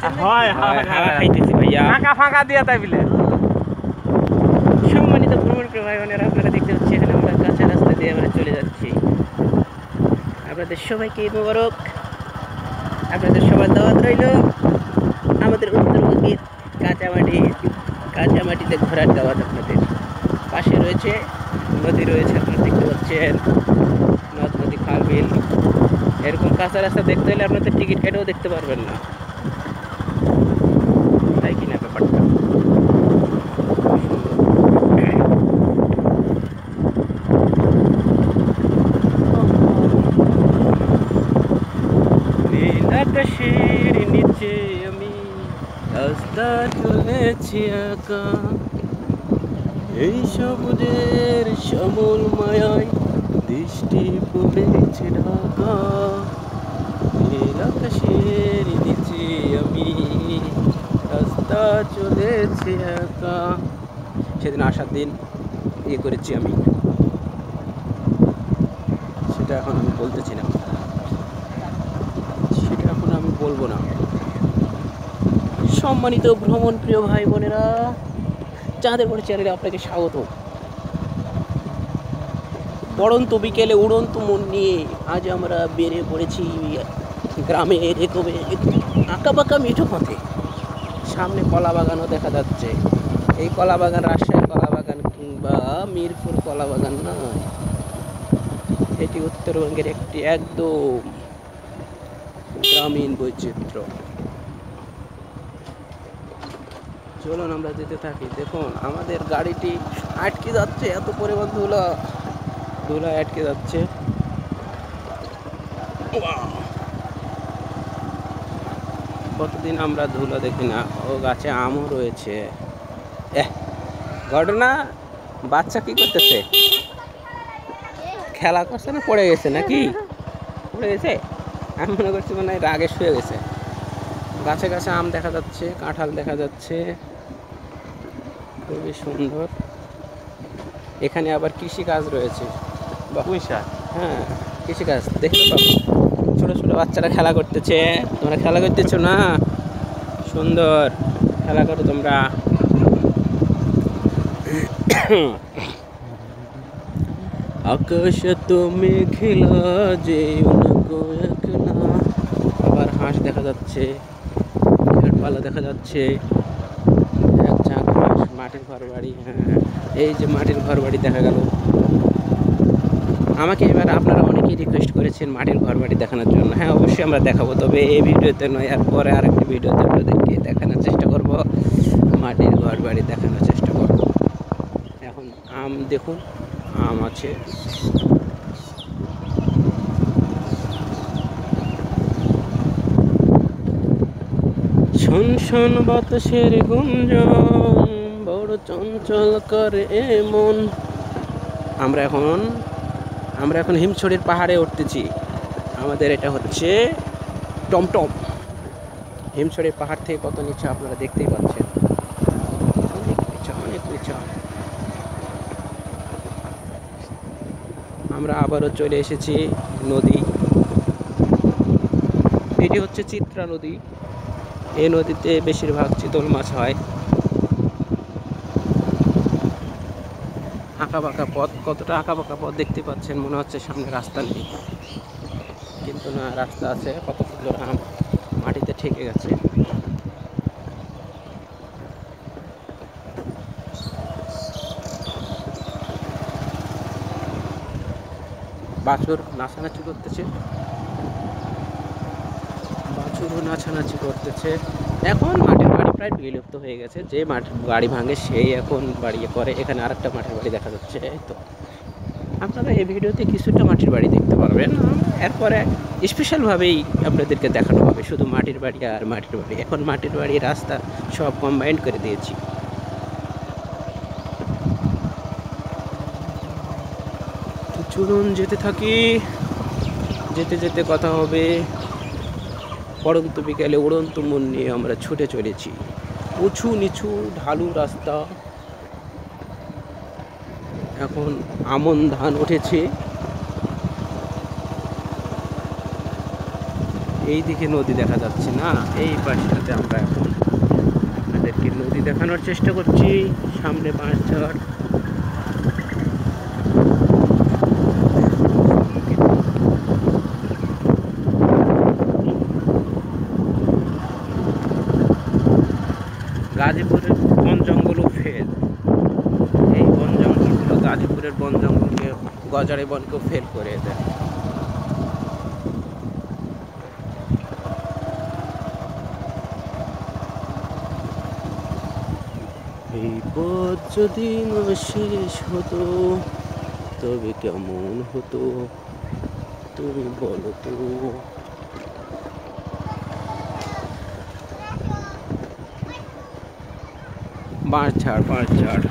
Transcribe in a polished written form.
খাচ্ছেন না? হয় হাওয়া খাইতেছি ভাইয়া। ফাঁকা ফাঁকা দিয়ে তাই বলে। সম্মানিত ভ্রমণ প্রিয় ভাই বোনেরা, আপনারা দেখতে পাচ্ছেন এখানে আমরা কাঁচা রাস্তা দিয়ে আমরা চলে যাচ্ছি। আপনাদের সবাইকে ঈদ মোবারক। আপনাদের সবার দাওয়াত রইল আমাদের উত্তরবঙ্গের কাঁচামাটিতে ঘোরার দাওয়াত আপনাদের। পাশে রয়েছে নদী রয়েছে, আপনারা দেখতে পাচ্ছেন নদ নদী খাল বিল। এরকম কাঁচা রাস্তা দেখতে হলে আপনাদের টিকিট কেটেও দেখতে পারবেন না, তাই কিনা ব্যাপারটা। নীল আকাশের নিচে আমি রাস্তা চলেছি একা, এই সবুজের শ্যামল মায়ায় দৃষ্টি পড়েছে ঢাকা। নীল আকাশের নিচে আমি রাস্তা চলেছি একা। সেদিন আসার দিন করেছি আমি, সেটা এখন আমি বলতেছি না, সেটা এখন আমি বলবো না। সম্মানিত ভ্রমণ প্রিয় ভাই বোনেরা, চাঁদের বাড়ি চ্যানেলে আপনাকে স্বাগত। পড়ন্ত বিকেলে উড়ন্ত মন নিয়ে আজ আমরা বেরিয়ে পড়েছি গ্রামের একবে আঁকা বাঁকা মিঠো পথে। সামনে কলা বাগানও দেখা যাচ্ছে। এই কলা বাগান রাজশাহী কলা বাগান কিংবা মিরপুর কলা বাগান নয়, এটি উত্তরবঙ্গের একটি একদম গ্রামীণ বৈচিত্র্য। চলুন আমরা যেতে থাকি। দেখুন আমাদের গাড়িটি আটকে যাচ্ছে, এত পরিমাণ ধুলা আটকে যাচ্ছে। কতদিন আমরা ধুলো দেখি না। ও গাছে আমও রয়েছে। ঘটনা, বাচ্চা কি করতেছে? খেলা করছে না পড়ে গেছে নাকি? পড়ে গেছে, আমি মনে করছি মানে রাগে শুয়ে গেছে। গাছে গাছে আম দেখা যাচ্ছে, কাঁঠাল দেখা যাচ্ছে, খুবই সুন্দর। এখানে আবার কৃষিকাজ রয়েছে। হ্যাঁ, কৃষিকাজ দেখতে পাবো। ছোট ছোট বাচ্চারা খেলা করতেছে। তোমরা খেলা করতেছো না? সুন্দর খেলা করো তোমরা। আকাশ তো মেঘলা যে একলা। আবার হাঁস দেখা যাচ্ছে, পালা দেখা যাচ্ছে, এক ঝাঁক হাঁস। মাটির ঘর বাড়ি, হ্যাঁ এই যে মাটির ঘর বাড়ি দেখা গেল। আমাকে এবার আপনারা অনেকেই রিকোয়েস্ট করেছেন মাটির ঘর বাড়ি দেখানোর জন্য। হ্যাঁ অবশ্যই আমরা দেখাবো, তবে এই ভিডিওতে নয়, আর পরে আরেকটি ভিডিওতে আপনাদেরকে দেখানোর চেষ্টা করব। মাটির ঘর বাড়ি দেখানোর চেষ্টা করব। এখন আম দেখুন, আম আছে। শোন শোন বাতাসের গুঞ্জন বড় চঞ্চল করে মন। আমরা এখন হিমছড়ির পাহাড়ে উঠতেছি। আমাদের এটা হচ্ছে টমটম। হিমছড়ির পাহাড় থেকে কত নিচে আপনারা দেখতেই পাচ্ছেন, অনেক নিচে। আমরা আবারও চলে এসেছি নদী। এটি হচ্ছে চিত্রা নদী। এই নদীতে বেশিরভাগ চিতল মাছ হয়। আঁকাবাঁকা পথ, কতটা আঁকাবাঁকা পথ দেখতে পাচ্ছেন। মনে হচ্ছে সামনে রাস্তা নেই, কিন্তু না, রাস্তা আছে। কত সুন্দর আম মাটিতে ঠেকে গেছে। বাছুর নাচানাচি করতেছে। এখন মাটির বাড়ি প্রায় বিলুপ্ত হয়ে গেছে। যে মাটির বাড়ি ভাঙে সেই এখন বাড়ি করে। এখানে আরেকটা মাটির বাড়ি দেখা যাচ্ছে। এই তো আপনারা এই ভিডিওতে কিছুটা মাটির বাড়ি দেখতে পারবেন। এরপরে স্পেশালভাবেই আপনাদেরকে দেখানো হবে শুধু মাটির বাড়ি আর মাটির বাড়ি। এখন মাটির বাড়ি রাস্তা সব কম্বাইন্ড করে দিয়েছি। চলুন যেতে থাকি, যেতে যেতে কথা হবে। পড়ন্ত বিকেলে উড়ন্ত মন নিয়ে আমরা ছুটে চলেছি। উঁচু নিচু ঢালু রাস্তা। এখন আমন ধান উঠেছে। এই দিকে নদী দেখা যাচ্ছে না, এই পাশটাতে আমরা এখন আপনাদেরকে নদী দেখানোর চেষ্টা করছি। সামনে বাঁশঝাড়, গাজীপুরের বন জঙ্গলও ফেল। এই বন জঙ্গলগুলো গাজীপুরের বন জঙ্গলকে, গজারে বনকেও ফেল করে দেয়। এই পথ যদি না শেষ হতো তবে কেমন হতো তুমি বলো তো। বাঁশঝাড়, বাঁশঝাড়।